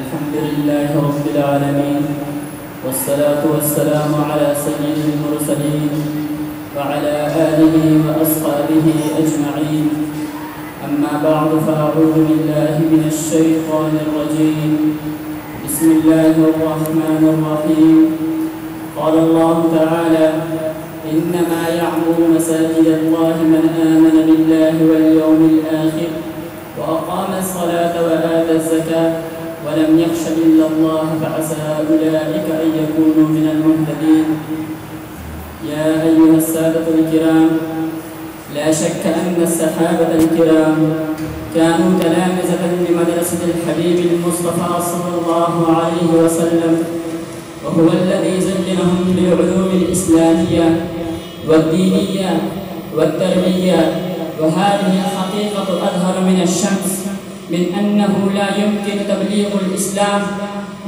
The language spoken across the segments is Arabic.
الحمد لله رب العالمين، والصلاة والسلام على سيد المرسلين وعلى آله وأصحابه أجمعين. أما بعد، فأعوذ بالله من الشيطان الرجيم. بسم الله الرحمن الرحيم. قال الله تعالى: إنما يعمر مساجد الله من آمن بالله واليوم الآخر وأقام الصلاة وآتى الزكاة ولم يخش إلا الله فعسى أولئك أن يكونوا من المهتدين. يا أيها السادة الكرام، لا شك أن الصحابة الكرام كانوا تلامذة لمدرسة الحبيب المصطفى صلى الله عليه وسلم، وهو الذي زينهم بالعلوم الإسلامية والدينية والتربية. وهذه الحقيقة أظهر من الشمس، من أنه لا يمكن تبليغ الإسلام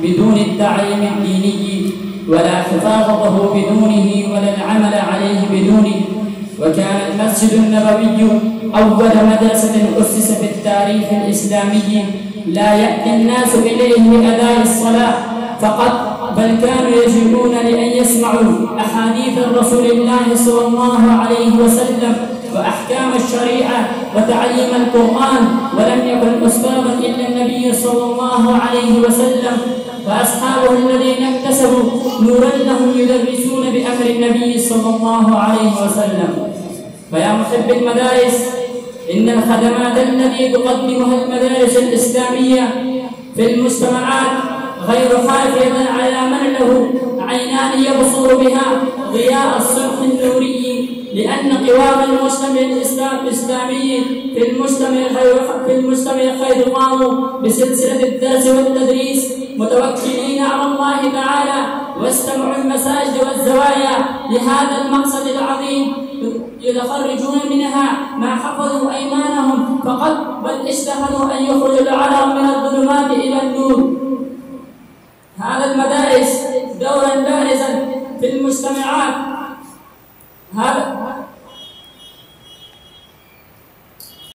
بدون التعليم الديني، ولا حفاظته بدونه، ولا العمل عليه بدونه. وكان المسجد النبوي أول مدرسة أسس في التاريخ الإسلامي، لا يأتي الناس إليه لأداء الصلاة فقط، بل كانوا يجيئون لأن يسمعوا أحاديث رسول الله صلى الله عليه وسلم وأحكام الشريعة وتعليم القرآن. ولم يكن أستاذا إلا النبي صلى الله عليه وسلم وأصحابه الذين اكتسبوا نورا لهم يدرسون بأمر النبي صلى الله عليه وسلم. فيا محب المدارس، إن الخدمات التي تقدمها المدارس الإسلامية في المجتمعات غير حافظة على من له عينان يبصر بها ضياء الصبح النوري، لأن قوام المجتمع الإسلامي في المجتمع خير قاموا بسلسلة الدرس والتدريس متوكلين على الله تعالى، واستمعوا المساجد والزوايا لهذا المقصد العظيم، يتخرجون منها ما حفظوا أيمانهم فقط، بل اجتهدوا أن يخرجوا العالم من الظلمات إلى النور. هذا المدارس دورا بارزا في المجتمعات.